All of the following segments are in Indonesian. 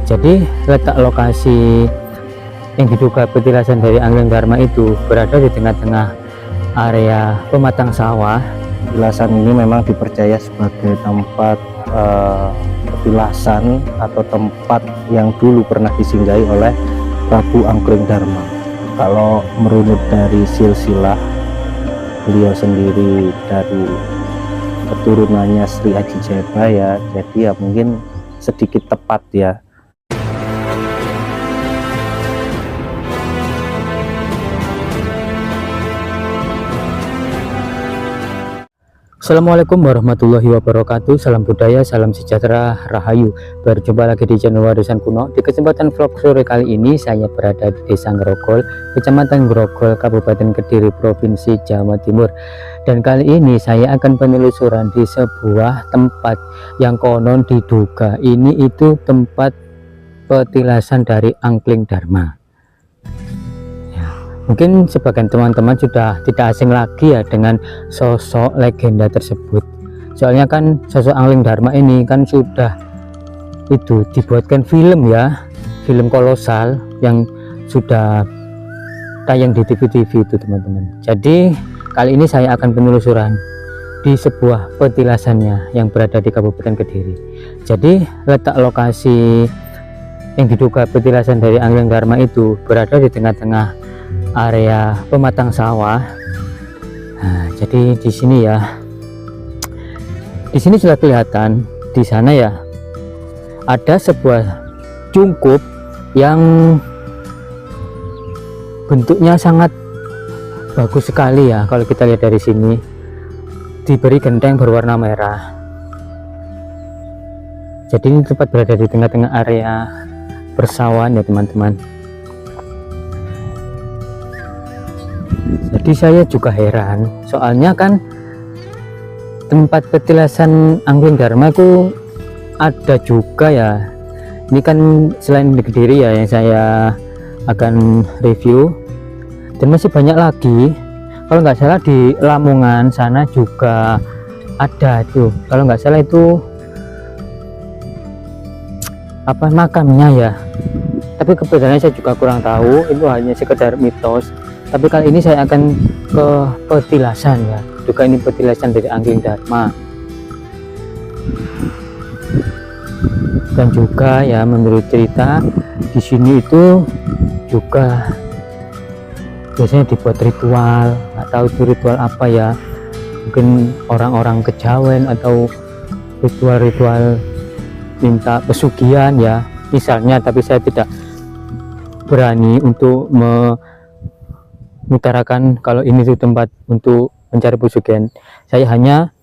Jadi letak lokasi yang diduga petilasan dari Angling Dharma itu berada di tengah-tengah area pematang sawah. Petilasan ini memang dipercaya sebagai tempat petilasan atau tempat yang dulu pernah disinggahi oleh Prabu Angling Dharma. Kalau merunut dari silsilah, beliau sendiri dari keturunannya Sri Aji Jayabaya, jadi ya mungkin sedikit tepat ya. Assalamualaikum warahmatullahi wabarakatuh. Salam budaya, salam sejahtera, rahayu. Berjumpa lagi di channel Warisan Kuno. Di kesempatan vlog sore kali ini saya berada di Desa Grogol, Kecamatan Grogol, Kabupaten Kediri, Provinsi Jawa Timur. Dan kali ini saya akan penelusuran di sebuah tempat yang konon diduga ini itu tempat petilasan dari Angling Dharma. Mungkin sebagian teman-teman sudah tidak asing lagi ya dengan sosok legenda tersebut. Soalnya kan sosok Angling Dharma ini kan sudah itu dibuatkan film ya, film kolosal yang sudah tayang di TV-TV itu teman-teman. Jadi kali ini saya akan penelusuran di sebuah petilasannya yang berada di Kabupaten Kediri. Jadi letak lokasi yang diduga petilasan dari Angling Dharma itu berada di tengah-tengah area pematang sawah. Nah, jadi di sini ya, di sini sudah kelihatan, di sana ya ada sebuah cungkup yang bentuknya sangat bagus sekali ya. Kalau kita lihat dari sini, diberi genteng berwarna merah. Jadi ini tempat berada di tengah-tengah area persawahan ya teman-teman. Jadi saya juga heran, soalnya kan tempat petilasan Angling Dharma itu ada juga ya. Ini kan selain di Kediri ya yang saya akan review, dan masih banyak lagi. Kalau nggak salah di Lamongan sana juga ada tuh. Kalau nggak salah itu apa makamnya ya. Tapi kebetulan saya juga kurang tahu, itu hanya sekedar mitos. Tapi kali ini saya akan ke petilasan ya, juga ini petilasan dari Angling Dharma. Dan juga ya menurut cerita di sini itu juga biasanya dibuat ritual, nggak tahu itu ritual apa ya, mungkin orang-orang kejawen atau ritual-ritual minta pesugihan ya misalnya. Tapi saya tidak berani untuk mengutarakan kalau ini tuh tempat untuk mencari pesugihan. Saya hanya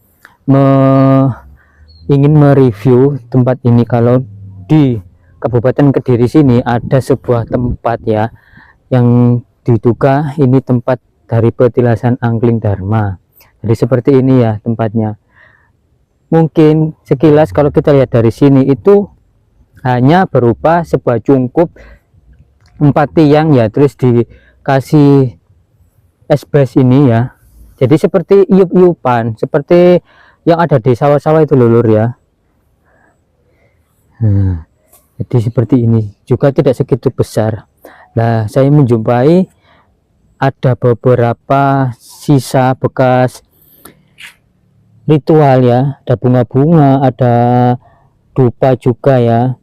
ingin mereview tempat ini. Kalau di Kabupaten Kediri sini ada sebuah tempat ya yang diduga ini tempat dari petilasan Angling Dharma. Jadi seperti ini ya tempatnya. Mungkin sekilas kalau kita lihat dari sini itu hanya berupa sebuah cungkup 4 tiang ya, terus dikasih esbes ini ya. Jadi seperti iup-iupan, seperti yang ada di sawah-sawah itu lulur ya. Nah, jadi seperti ini juga tidak segitu besar. Nah, saya menjumpai ada beberapa sisa bekas ritual ya, ada bunga-bunga, ada dupa juga ya.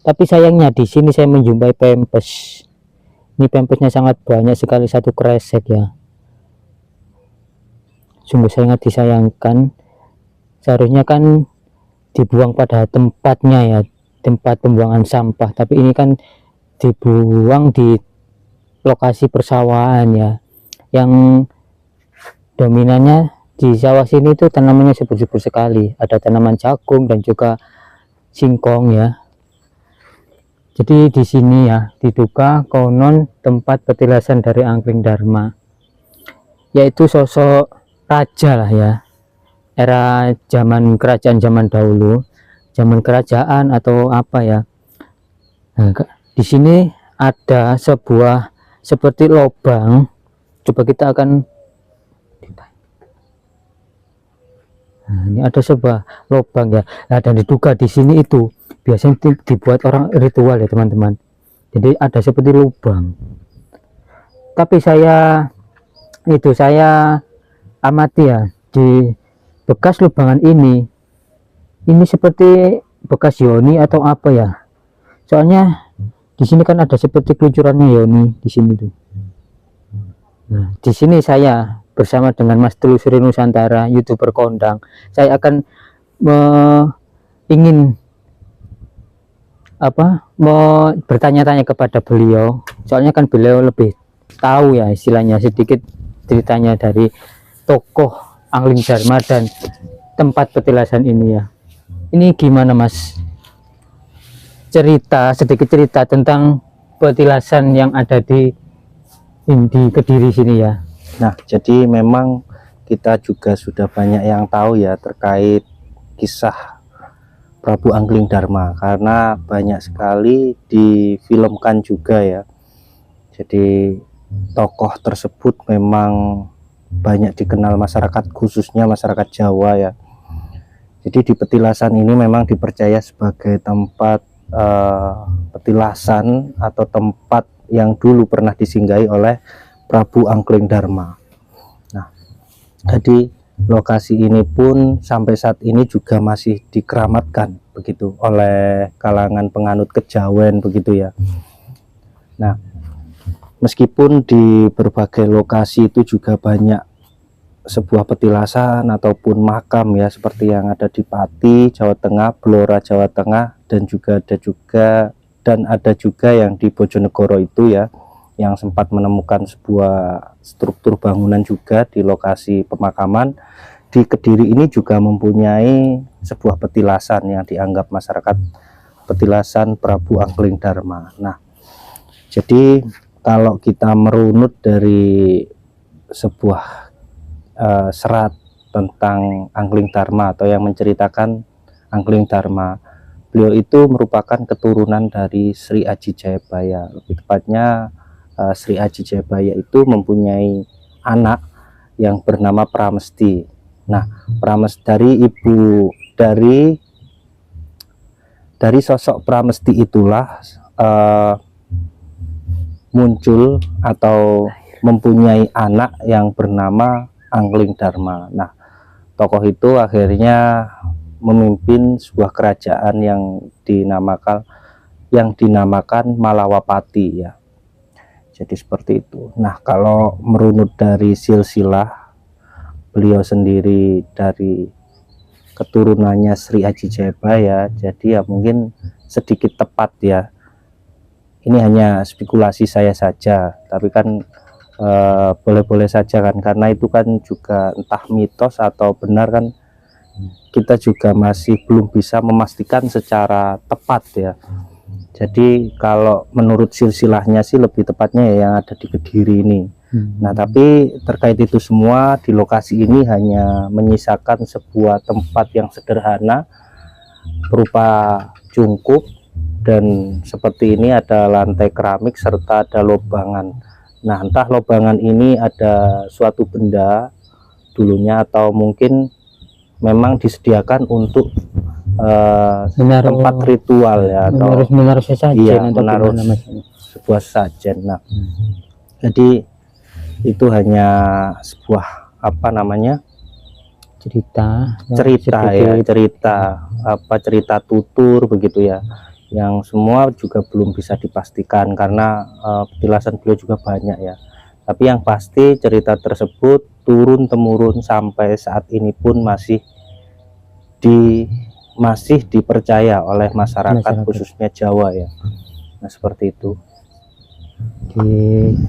Tapi sayangnya di sini saya menjumpai pempes. Ini pempesnya sangat banyak sekali, satu kresek ya. Sungguh sangat disayangkan. Seharusnya kan dibuang pada tempatnya ya, tempat pembuangan sampah. Tapi ini kan dibuang di lokasi persawahan ya, yang dominannya di sawah sini itu tanamannya subur-subur sekali. Ada tanaman jagung dan juga singkong ya. Jadi di sini ya diduga konon tempat petilasan dari Angling Dharma, yaitu sosok raja lah ya, era zaman kerajaan zaman dahulu, zaman kerajaan atau apa ya. Nah, di sini ada sebuah seperti lubang. Coba kita akan, nah, ini ada sebuah lubang ya. Nah, dan diduga di sini itu biasanya dibuat orang ritual ya teman-teman. Jadi ada seperti lubang, tapi saya amati ya, di bekas lubangan ini seperti bekas yoni atau apa ya, soalnya di sini kan ada seperti kelucurannya yoni di sini tuh. Nah, di sini saya bersama dengan Mas Telusuri Nusantara, YouTuber kondang, saya akan ingin bertanya-tanya kepada beliau, soalnya kan beliau lebih tahu ya, istilahnya sedikit ceritanya dari tokoh Angling Dharma dan tempat petilasan ini ya. Ini gimana Mas, sedikit cerita tentang petilasan yang ada di Kediri sini ya. Nah, jadi memang kita juga sudah banyak yang tahu ya terkait kisah Prabu Angling Dharma, karena banyak sekali difilmkan juga ya. Jadi tokoh tersebut memang banyak dikenal masyarakat, khususnya masyarakat Jawa ya. Jadi di petilasan ini memang dipercaya sebagai tempat petilasan atau tempat yang dulu pernah disinggahi oleh Prabu Angling Dharma. Nah, jadi lokasi ini pun sampai saat ini juga masih dikeramatkan begitu oleh kalangan penganut kejawen begitu ya. Nah, meskipun di berbagai lokasi itu juga banyak sebuah petilasan ataupun makam ya, seperti yang ada di Pati, Jawa Tengah, Blora, Jawa Tengah, dan ada juga yang di Bojonegoro itu ya, yang sempat menemukan sebuah struktur bangunan juga di lokasi pemakaman. Di Kediri ini juga mempunyai sebuah petilasan yang dianggap masyarakat petilasan Prabu Angling Dharma. Nah, jadi kalau kita merunut dari sebuah serat tentang Angling Dharma atau yang menceritakan Angling Dharma, beliau itu merupakan keturunan dari Sri Aji Jayabaya. Lebih tepatnya Sri Aji Jayabaya itu mempunyai anak yang bernama Pramesti. Nah, dari sosok Pramesti itulah muncul atau mempunyai anak yang bernama Angling Dharma. Nah, tokoh itu akhirnya memimpin sebuah kerajaan yang dinamakan Malawapati ya. Jadi seperti itu. Nah, kalau merunut dari silsilah, beliau sendiri dari keturunannya Sri Aji Jayabaya, jadi ya mungkin sedikit tepat ya. Ini hanya spekulasi saya saja, tapi kan boleh-boleh saja kan, karena itu kan juga entah mitos atau benar kan, kita juga masih belum bisa memastikan secara tepat ya. Jadi kalau menurut silsilahnya sih lebih tepatnya ya yang ada di Kediri ini. Nah, tapi terkait itu semua, di lokasi ini hanya menyisakan sebuah tempat yang sederhana berupa cungkup, dan seperti ini ada lantai keramik serta ada lobangan. Nah, entah lobangan ini ada suatu benda dulunya atau mungkin memang disediakan untuk tempat ritual ya, atau menaruh sesajen, iya, atau menaruh sebuah sajen. Nah, jadi itu hanya sebuah cerita tutur begitu ya, yang semua juga belum bisa dipastikan karena petilasan beliau juga banyak ya. Tapi yang pasti cerita tersebut turun temurun sampai saat ini pun masih dipercaya oleh masyarakat khususnya Jawa ya. Nah, seperti itu.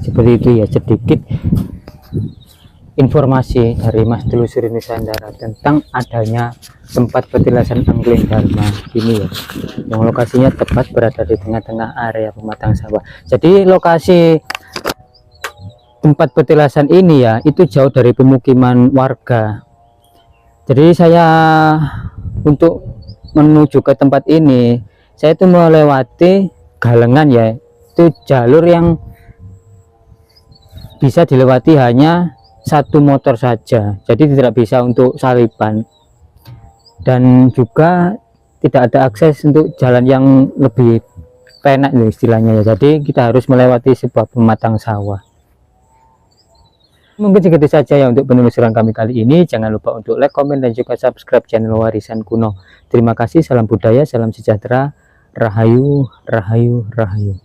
Seperti itu ya, sedikit informasi dari Mas Telusuri Nusantara tentang adanya tempat petilasan Angling Dharma ini ya, yang lokasinya tepat berada di tengah-tengah area pematang sawah. Jadi lokasi tempat petilasan ini ya, itu jauh dari pemukiman warga. Jadi saya untuk menuju ke tempat ini, saya itu melewati galengan ya, itu jalur yang bisa dilewati hanya satu motor saja, jadi tidak bisa untuk saliban. Dan juga tidak ada akses untuk jalan yang lebih enak ya istilahnya ya. Jadi kita harus melewati sebuah pematang sawah. Mungkin segitu saja ya untuk penelusuran kami kali ini. Jangan lupa untuk like, komen, dan juga subscribe channel Warisan Kuno. Terima kasih, salam budaya, salam sejahtera, rahayu, rahayu, rahayu.